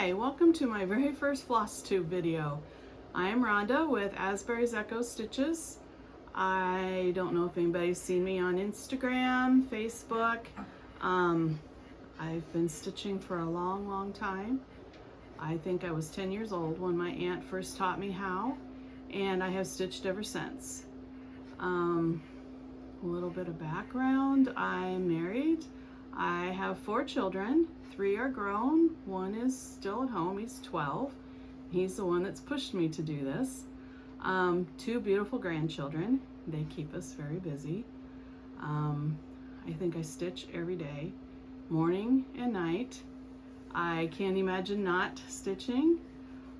Hi, welcome to my very first Flosstube video. I am Rhonda with Asbery's Echo Stitches. I don't know if anybody's seen me on Instagram, Facebook. I've been stitching for a long time. I think I was 10 years old when my aunt first taught me how, and I have stitched ever since. A little bit of background. I'm married. I have 4 children. 3 are grown. 1 is still at home. He's 12. He's the one that's pushed me to do this. 2 beautiful grandchildren. They keep us very busy. I think I stitch every day, morning and night. I can't imagine not stitching.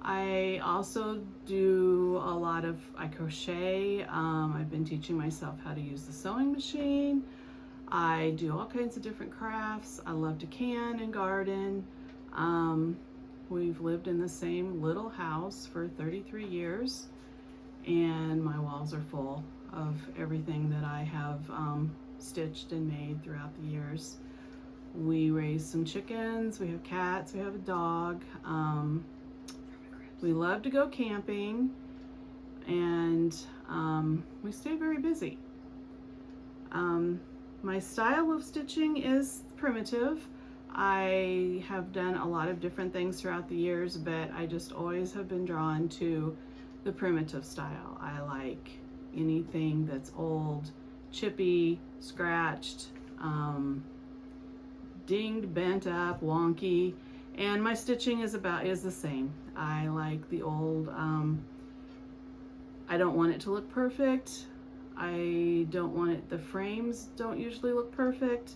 I also do a lot of, I crochet. I've been teaching myself how to use the sewing machine. I do all kinds of different crafts. I love to can and garden. We've lived in the same little house for 33 years, and my walls are full of everything that I have stitched and made throughout the years. We raise some chickens, we have cats, we have a dog. We love to go camping, and we stay very busy. My style of stitching is primitive. I have done a lot of different things throughout the years, but I just always have been drawn to the primitive style. I like anything that's old, chippy, scratched, dinged, bent up, wonky, and my stitching is the same. I like the old, I don't want it to look perfect. I don't want it, the frames don't usually look perfect.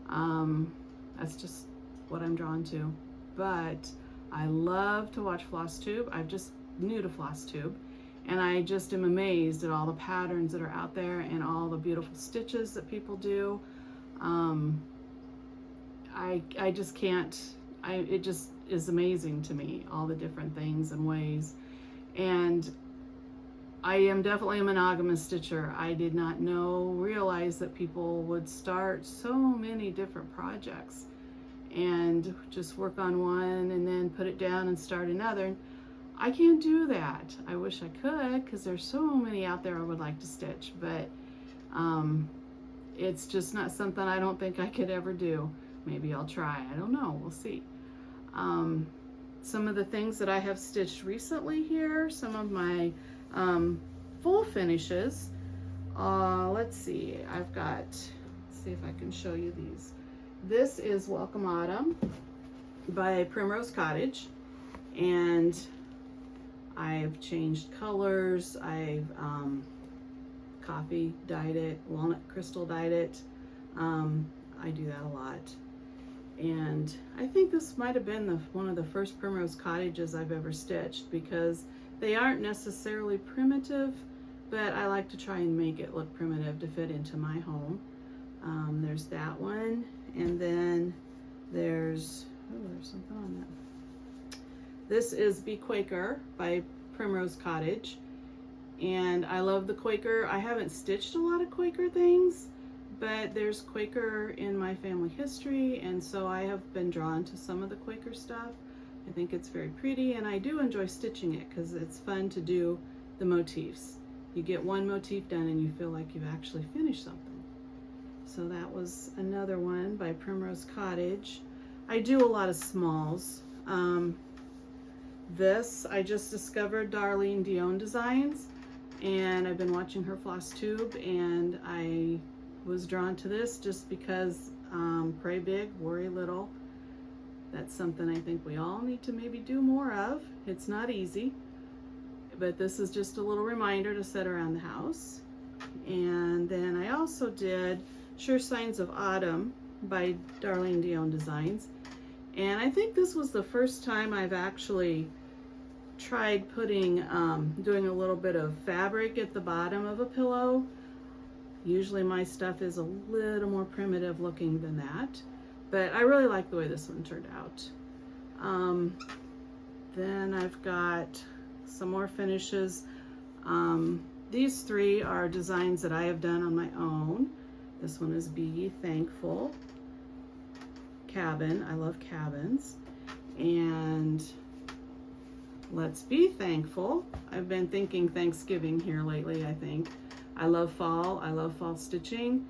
That's just what I'm drawn to. But I love to watch Flosstube. I'm just new to Flosstube, and I just am amazed at all the patterns that are out there and all the beautiful stitches that people do. I just can't, it just is amazing to me, all the different things and ways. And I am definitely a monogamous stitcher. I did not realize that people would start so many different projects and just work on one and then put it down and start another. I can't do that. I wish I could, because there's so many out there I would like to stitch, but it's just not something I don't think I could ever do. Maybe I'll try. I don't know. We'll see. Some of the things that I have stitched recently here, some of my full finishes. Let's see, let's see if I can show you these. This is Welcome Autumn by Primrose Cottage, and I've changed colors. I've coffee dyed it, walnut crystal dyed it. I do that a lot. And I think this might have been one of the first Primrose Cottages I've ever stitched, because they aren't necessarily primitive, but I like to try and make it look primitive to fit into my home. There's that one, and then there's something on that. This is Be Quaker by Primrose Cottage, and I love the Quaker. I haven't stitched a lot of Quaker things, but there's Quaker in my family history, and so I have been drawn to some of the Quaker stuff. I think it's very pretty, and I do enjoy stitching it because it's fun to do the motifs. You get one motif done and you feel like you've actually finished something. So that was another one by Primrose Cottage. I do a lot of smalls. This, I just discovered Darlene Dion Designs, and I've been watching her Flosstube, and I was drawn to this just because pray big, worry little. That's something I think we all need to maybe do more of. It's not easy, but this is just a little reminder to set around the house. And then I also did Sure Signs of Autumn by Darlene Dion Designs. And I think this was the first time I've actually tried putting, doing a little bit of fabric at the bottom of a pillow. Usually my stuff is a little more primitive looking than that, but I really like the way this one turned out. Then I've got some more finishes. These 3 are designs that I have done on my own. This one is Be Thankful. Cabin. I love cabins. And let's be thankful. I've been thinking Thanksgiving here lately, I think. I love fall stitching,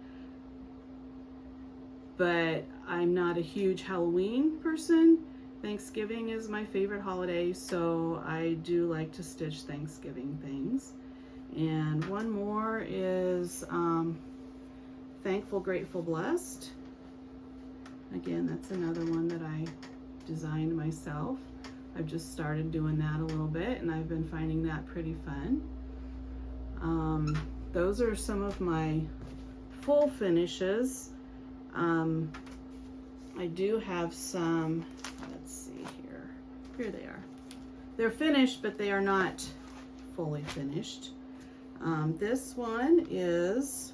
but I'm not a huge Halloween person. Thanksgiving is my favorite holiday, so I do like to stitch Thanksgiving things. And one more is Thankful, Grateful, Blessed. Again, that's another one that I designed myself. I've just started doing that a little bit, and I've been finding that pretty fun. Those are some of my full finishes. I do have some, let's see here. Here they are. They're finished, but they are not fully finished. This one is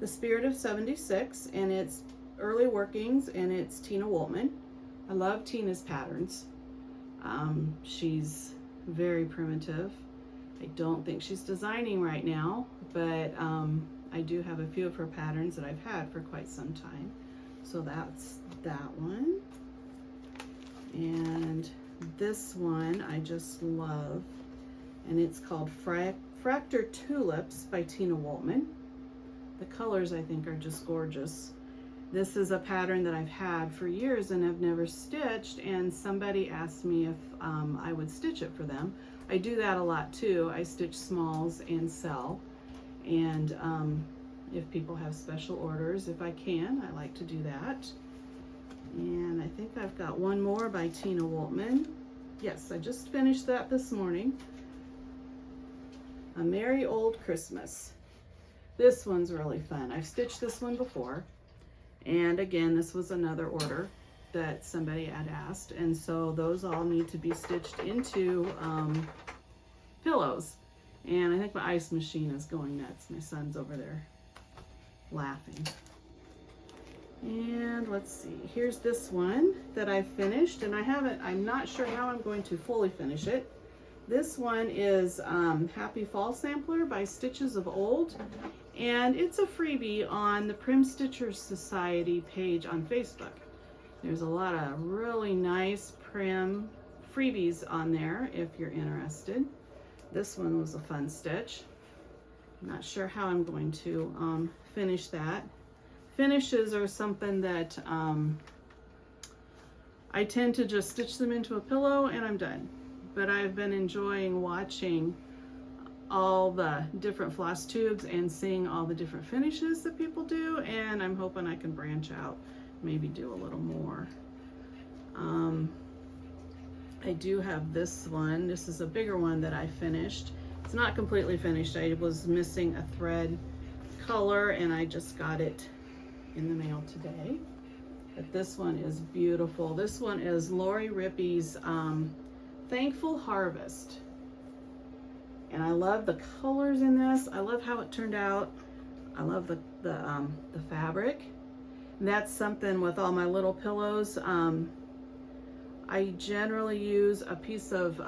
The Spirit of 76, and it's early workings, and it's Tina Woltman. I love Tina's patterns. She's very primitive. I don't think she's designing right now, but I do have a few of her patterns that I've had for quite some time. So that's that one. And this one I just love, and it's called Fractal Tulips by Tina Woltman. The colors I think are just gorgeous. This is a pattern that I've had for years and have never stitched, and somebody asked me if I would stitch it for them. I do that a lot too. I stitch smalls and sell, and if people have special orders, if I can, I like to do that. And I think I've got one more by Tina Woltman. Yes, I just finished that this morning. A Merry Old Christmas. This one's really fun. I've stitched this one before, and again, this was another order that somebody had asked, and so those all need to be stitched into pillows. And I think my ice machine is going nuts. My son's over there laughing. And let's see, here's this one that I finished, and I'm not sure how I'm going to fully finish it. This one is Happy Fall Sampler by Stitches of Old, and it's a freebie on the Prim Stitchers Society page on Facebook. There's a lot of really nice Prim freebies on there if you're interested. This one was a fun stitch. I'm not sure how I'm going to finish that. Finishes are something that I tend to just stitch them into a pillow and I'm done. But I've been enjoying watching all the different floss tubes and seeing all the different finishes that people do, and I'm hoping I can branch out, maybe do a little more. I do have this one. This is a bigger one that I finished. It's not completely finished. I was missing a thread color and I just got it in the mail today. But this one is beautiful. This one is Lori Rippey's Thankful Harvest. And I love the colors in this. I love how it turned out. I love the fabric. And that's something with all my little pillows. I generally use a piece of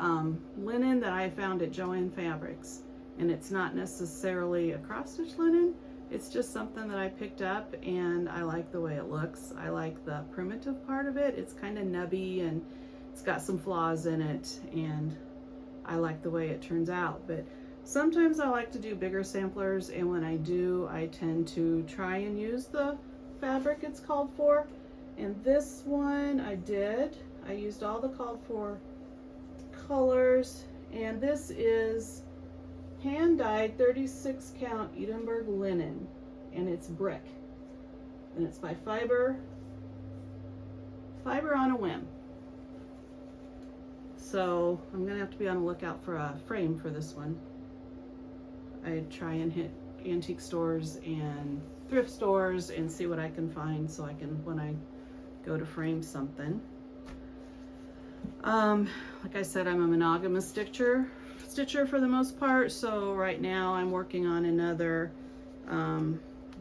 linen that I found at Joann Fabrics. And it's not necessarily a cross-stitch linen. It's just something that I picked up and I like the way it looks. I like the primitive part of it. It's kind of nubby and it's got some flaws in it, and I like the way it turns out. But sometimes I like to do bigger samplers, and when I do, I tend to try and use the fabric it's called for. And this one I used all the called for colors, and this is hand-dyed 36 count Edinburgh linen, and it's brick, and it's by Fiber on a Whim. So I'm gonna have to be on the lookout for a frame for this one. I try and hit antique stores and thrift stores and see what I can find so I can, when I go to frame something. Like I said, I'm a monogamous stitcher for the most part, so right now I'm working on another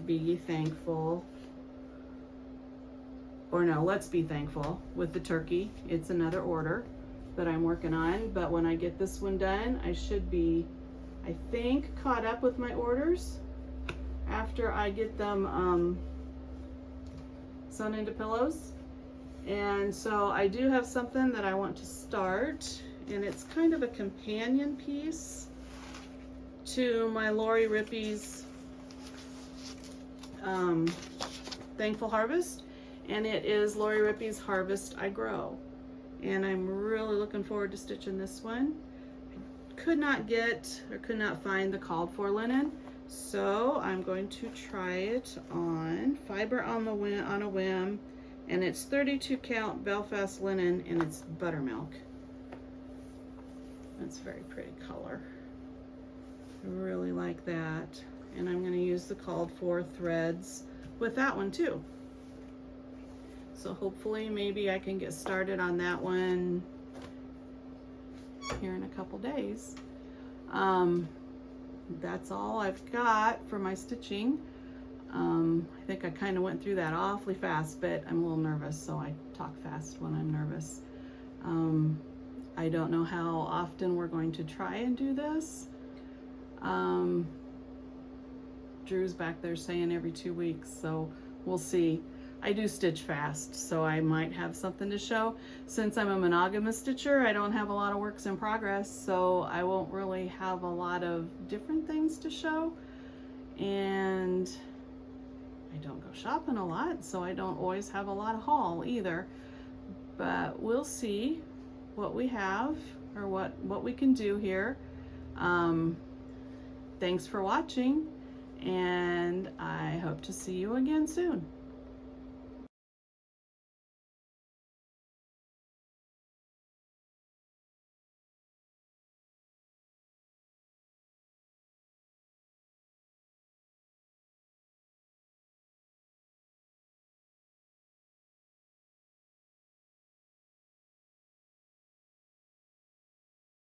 Be Thankful, or no, Let's Be Thankful with the turkey. It's another order that I'm working on, but when I get this one done, I should be, I think, caught up with my orders after I get them sewn into pillows. And so I do have something that I want to start, and it's kind of a companion piece to my Lori Rippey's Thankful Harvest, and it is Lori Rippey's Harvest I Grow. And I'm really looking forward to stitching this one. I could not find the called for linen, so I'm going to try it on Fiber on a Whim, and it's 32 count Belfast linen, and it's buttermilk. That's a very pretty color. I really like that. And I'm going to use the called for threads with that one too. So hopefully maybe I can get started on that one here in a couple days. That's all I've got for my stitching. I think I kind of went through that awfully fast, but I'm a little nervous, so I talk fast when I'm nervous. I don't know how often we're going to try and do this. Drew's back there saying every 2 weeks, so we'll see. I do stitch fast, so I might have something to show. Since I'm a monogamous stitcher, I don't have a lot of works in progress, so I won't really have a lot of different things to show. And I don't go shopping a lot, so I don't always have a lot of haul either. But we'll see what we have, or what we can do here. Thanks for watching, and I hope to see you again soon.